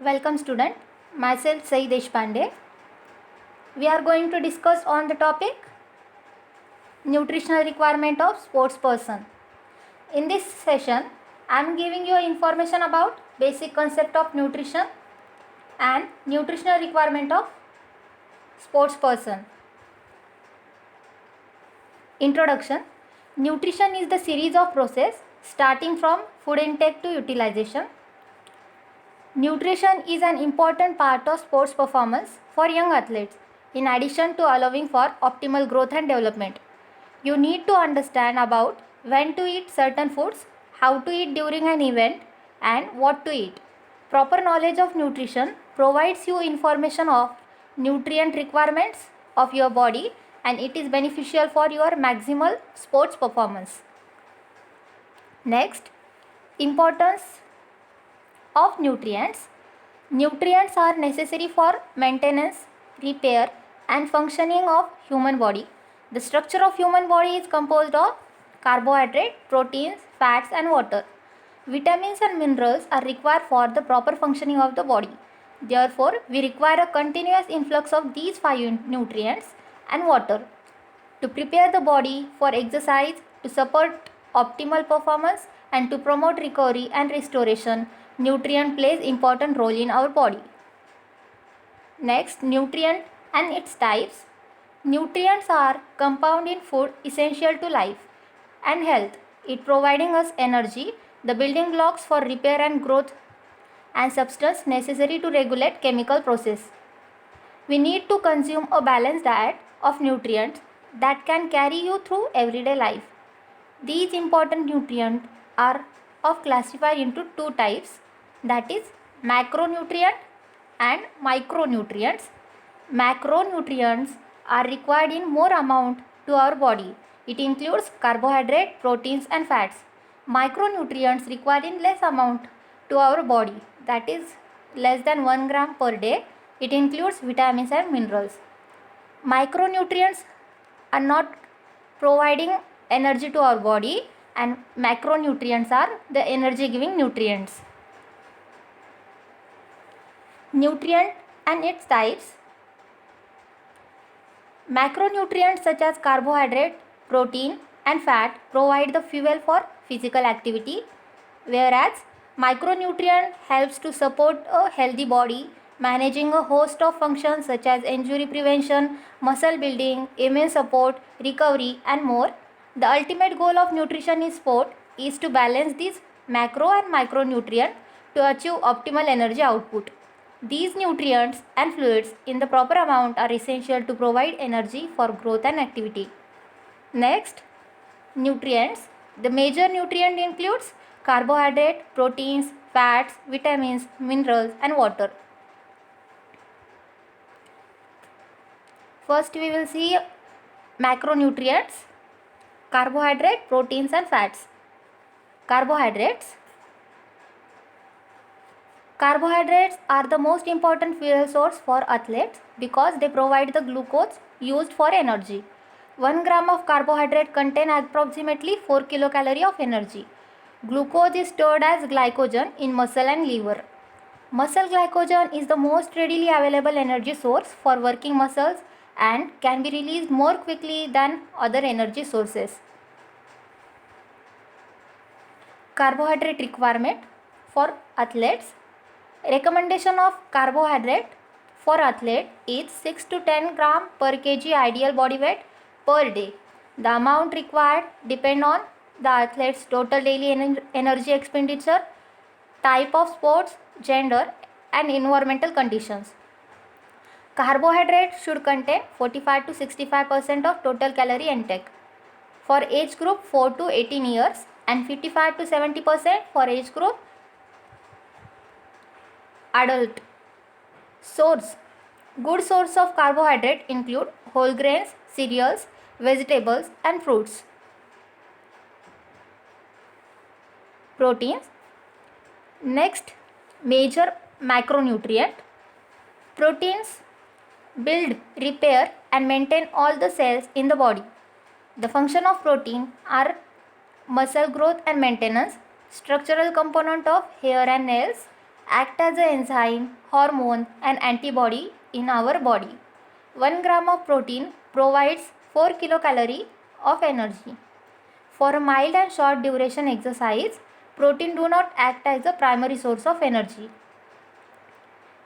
Welcome student, myself Sai Deshpande. We are going to discuss on the topic nutritional requirement of sports person. In this session, I am giving you information about basic concept of nutrition and nutritional requirement of sports person. Introduction. Nutrition is the series of process starting from food intake to utilization. Nutrition is an important part of sports performance for young athletes in addition to allowing for optimal growth and development. You need to understand about when to eat certain foods, how to eat during an event, and what to eat. Proper knowledge of nutrition provides you information of nutrient requirements of your body, and it is beneficial for your maximal sports performance. Next, importance of nutrients. Nutrients are necessary for maintenance, repair, and functioning of human body. The structure of human body is composed of carbohydrate, proteins, fats, and water. Vitamins and minerals are required for the proper functioning of the body. Therefore, we require a continuous influx of these five nutrients and water to prepare the body for exercise, to support optimal performance, and to promote recovery and restoration. Nutrient plays important role in our body. Next, nutrient and its types. Nutrients are compound in food essential to life and health. It providing us energy, the building blocks for repair and growth, and substance necessary to regulate chemical process. We need to consume a balanced diet of nutrients that can carry you through everyday life. These important nutrients are classified into two types, that is macronutrient and micronutrients. Macronutrients are required in more amount to our body. It includes carbohydrate, proteins and fats. Micronutrients required in less amount to our body, that is less than 1 gram per day. It includes vitamins and minerals. Micronutrients are not providing energy to our body, and macronutrients are the energy giving nutrients. Nutrient and its types. Macronutrients such as carbohydrate, protein and fat provide the fuel for physical activity, whereas micronutrient helps to support a healthy body, managing a host of functions such as injury prevention, muscle building, immune support, recovery and more. The ultimate goal of nutrition in sport is to balance these macro and micronutrients to achieve optimal energy output. These nutrients and fluids in the proper amount are essential to provide energy for growth and activity. Next, nutrients. The major nutrient includes carbohydrate, proteins, fats, vitamins, minerals and water. First we will see macronutrients, carbohydrate, proteins and fats. Carbohydrates. Carbohydrates are the most important fuel source for athletes because they provide the glucose used for energy. 1 gram of carbohydrate contain approximately 4 kilocalorie of energy. Glucose is stored as glycogen in muscle and liver. Muscle glycogen is the most readily available energy source for working muscles and can be released more quickly than other energy sources. Carbohydrate requirement for athletes. Recommendation of carbohydrate for athlete is 6 to 10 gram per kg ideal body weight per day. The amount required depend on the athlete's total daily energy expenditure, type of sports, gender and environmental conditions. Carbohydrate should contain 45 to 65% of total calorie intake for age group 4 to 18 years and 55 to 70% for age group adult. Source. Good source of carbohydrate include whole grains, cereals, vegetables and fruits. Proteins. Next, major macronutrient. Proteins build, repair and maintain all the cells in the body. The function of protein are muscle growth and maintenance, structural component of hair and nails, act as an enzyme, hormone, and antibody in our body. 1 gram of protein provides 4 kilocalorie of energy. For a mild and short duration exercise, protein do not act as a primary source of energy.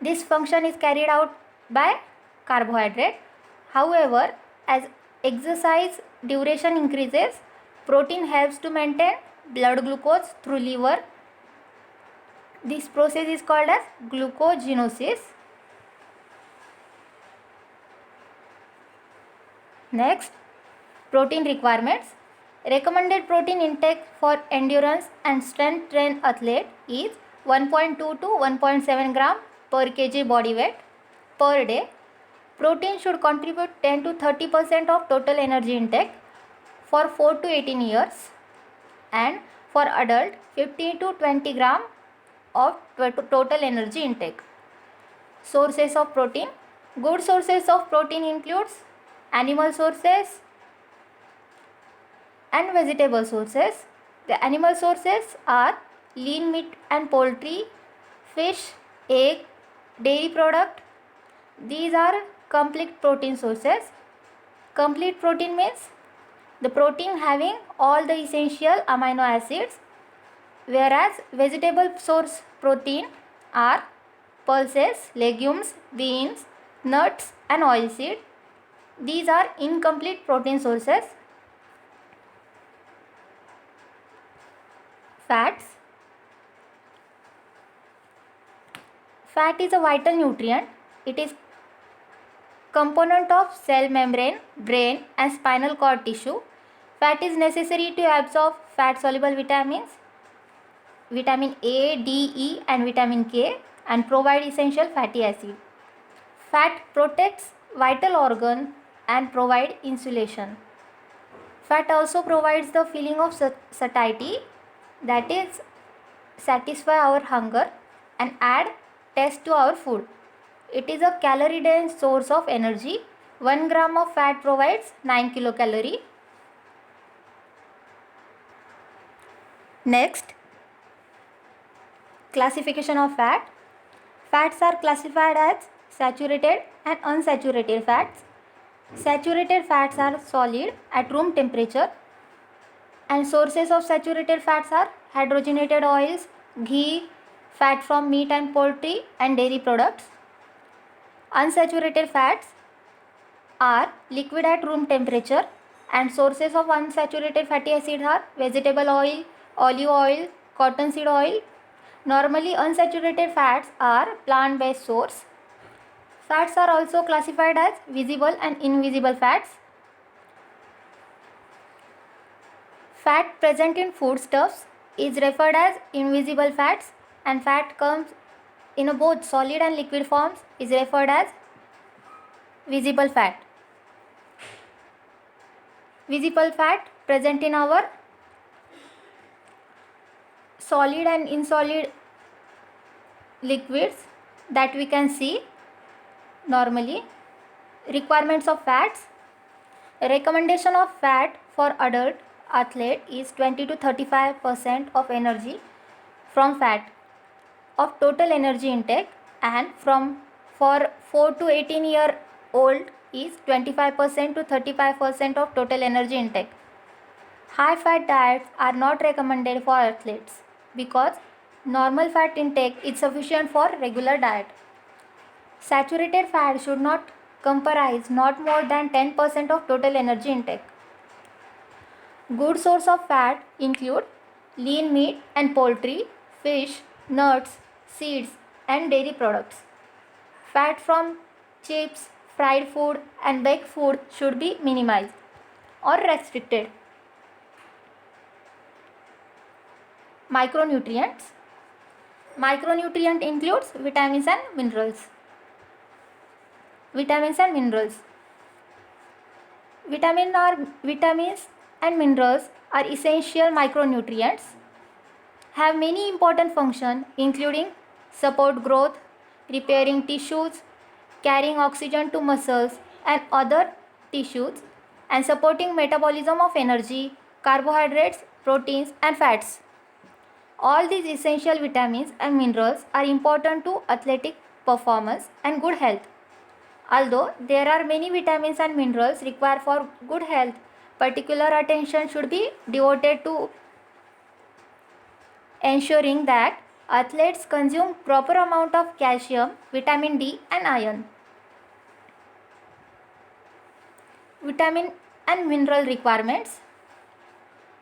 This function is carried out by carbohydrate. However, as exercise duration increases, protein helps to maintain blood glucose through liver. This process is called as glucogenosis. Next, protein requirements. Recommended protein intake for endurance and strength trained athlete is 1.2 to 1.7 gram per kg body weight per day. Protein should contribute 10 to 30% of total energy intake for 4 to 18 years, and for adult 15 to 20 gram of total energy intake. Sources of protein. Good sources of protein includes animal sources and vegetable sources. The animal sources are lean meat and poultry, fish, egg, dairy product. These are complete protein sources. Complete protein means the protein having all the essential amino acids, whereas vegetable source protein are pulses, legumes, beans, nuts and oilseed. These are incomplete protein sources. Fats. Fat is a vital nutrient. It is component of cell membrane, brain and spinal cord tissue. Fat is necessary to absorb fat soluble vitamins, vitamin A, D, E and vitamin K, and provide essential fatty acid. Fat protects vital organ and provide insulation. Fat also provides the feeling of satiety, that is satisfy our hunger and add taste to our food. It is a calorie dense source of energy. 1 gram of fat provides 9 kilocalorie. Next, classification of fat. Fats are classified as saturated and unsaturated fats. Saturated fats are solid at room temperature, and sources of saturated fats are hydrogenated oils, ghee, fat from meat and poultry and dairy products. Unsaturated fats are liquid at room temperature, and sources of unsaturated fatty acids are vegetable oil, olive oil, cottonseed oil. Normally unsaturated fats are plant-based source. Fats are also classified as visible and invisible fats. Fat present in foodstuffs is referred as invisible fats, and fat comes in both solid and liquid forms is referred as visible fat. Visible fat present in our solid and insolid liquids that we can see normally. Requirements of fats. Recommendation of fat for adult athlete is 20 to 35% of energy from fat of total energy intake, and for 4 to 18 year old is 25% to 35% of total energy intake. High fat diets are not recommended for athletes because normal fat intake is sufficient for regular diet. Saturated fat should not comprise not more than 10% of total energy intake. Good source of fat include lean meat and poultry, fish, nuts, seeds and dairy products. Fat from chips, fried food and baked food should be minimized or restricted. Micronutrients. Micronutrient includes vitamins and minerals. Vitamins and minerals. Vitamins and minerals are essential micronutrients, have many important functions including support growth, repairing tissues, carrying oxygen to muscles and other tissues, and supporting metabolism of energy, carbohydrates, proteins and fats. All these essential vitamins and minerals are important to athletic performance and good health. Although there are many vitamins and minerals required for good health, particular attention should be devoted to ensuring that athletes consume proper amount of calcium, vitamin D and iron. Vitamin and mineral requirements.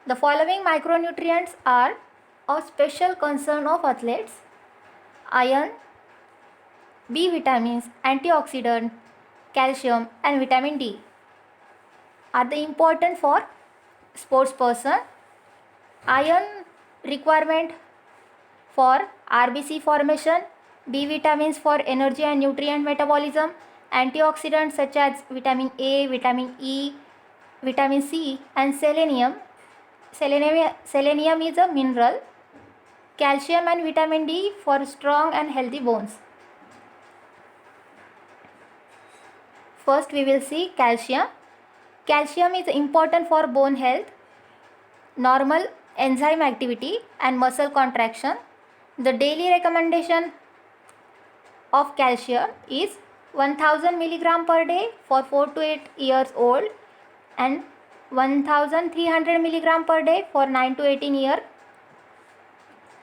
The following micronutrients are of special concern of athletes: iron, B vitamins, antioxidant, calcium and vitamin D are the important for sports person. Iron requirement for RBC formation, B vitamins for energy and nutrient metabolism, antioxidants such as vitamin A, vitamin E, vitamin C and selenium. Selenium is a mineral. Calcium and vitamin D for strong and healthy bones. First we will see calcium. Calcium is important for bone health, normal enzyme activity and muscle contraction. The daily recommendation of calcium is 1000 mg per day for 4 to 8 years old and 1300 mg per day for 9 to 18 years,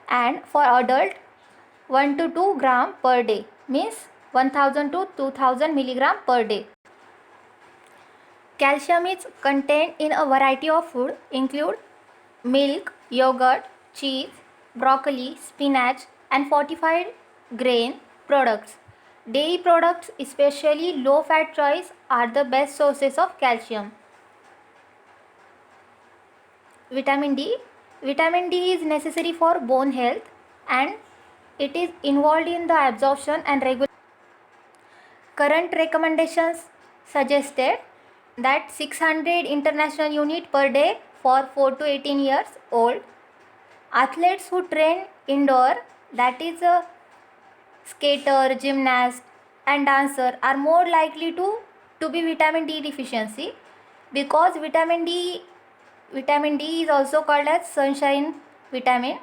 and for adult 1 to 2 gram per day, means 1000 to 2000 mg per day. Calcium is contained in a variety of food include milk, yogurt, cheese, broccoli, spinach and fortified grain products. Dairy products, especially low fat choice, are the best sources of calcium. Vitamin D. Vitamin D is necessary for bone health and it is involved in the absorption and regulation. Current recommendations suggested that 600 international unit per day for 4 to 18 years old. Athletes who train indoor, that is a skater, gymnast and dancer, are more likely to be vitamin D deficiency, because vitamin D is also called as sunshine vitamin.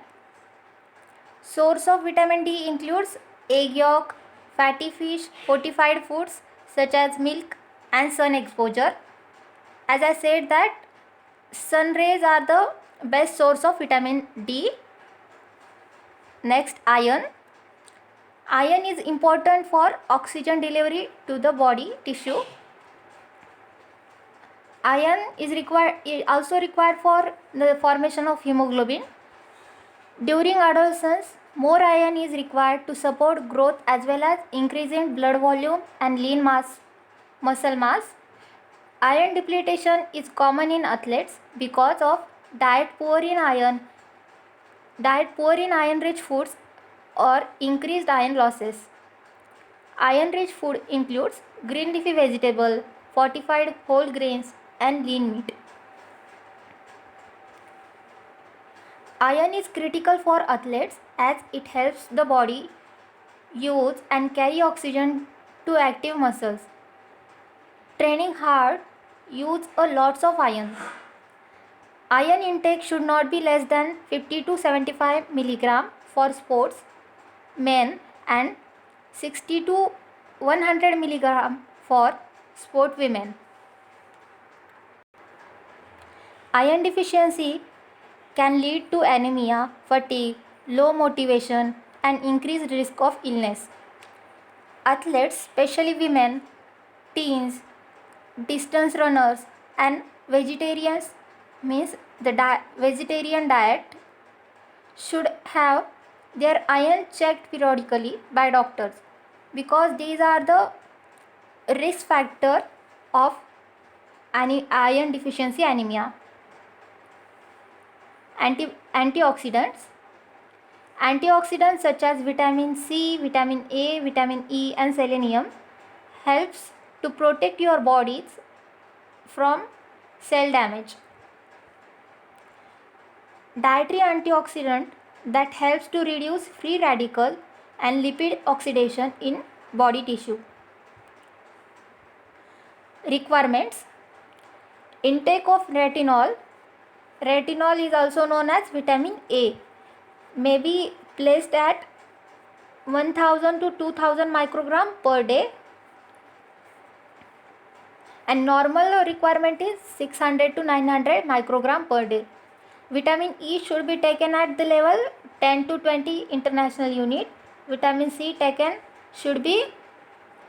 Source of vitamin D includes egg yolk, fatty fish, fortified foods such as milk and sun exposure. As I said that sun rays are the best source of vitamin D. Next, iron. Iron is important for oxygen delivery to the body tissue. Iron is also required for the formation of hemoglobin. During adolescence, more iron is required to support growth as well as increasing blood volume and lean muscle mass. Iron depletion is common in athletes because of diet poor in iron-rich foods or increased iron losses. Iron-rich food includes green leafy vegetable, fortified whole grains and lean meat. Iron is critical for athletes as it helps the body use and carry oxygen to active muscles. Training hard use a lots of iron. Iron intake should not be less than 50 to 75 mg for sports men and 60 to 100 mg for sport women. Iron deficiency can lead to anemia, fatigue, low motivation and increased risk of illness. Athletes, especially women, teens, distance runners and vegetarians, means the vegetarian diet, should have their iron checked periodically by doctors, because these are the risk factor of iron deficiency anemia. Antioxidants. Antioxidants such as vitamin C, vitamin A, vitamin E and selenium helps to protect your bodies from cell damage. Dietary antioxidant that helps to reduce free radical and lipid oxidation in body tissue. Requirements. Intake of retinol. Retinol is also known as vitamin A. may be placed at 1000 to 2000 microgram per day, and normal requirement is 600 to 900 microgram per day. Vitamin E should be taken at the level 10 to 20 international unit. Vitamin C taken should be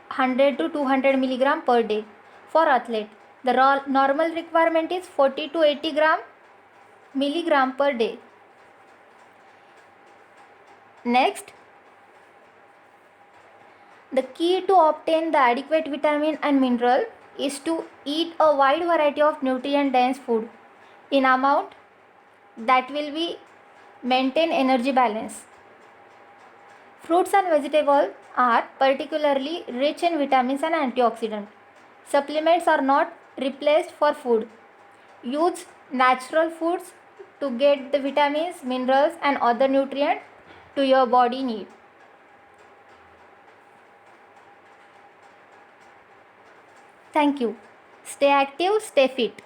100 to 200 milligram per day. For athlete, the normal requirement is 40 to 80 milligram per day. Next, the key to obtain the adequate vitamin and mineral is to eat a wide variety of nutrient dense food in amount that will be maintain energy balance. Fruits and vegetables are particularly rich in vitamins and antioxidants. Supplements are not replaced for food. Use natural foods to get the vitamins, minerals and other nutrients to your body need. Thank you. Stay active, stay fit.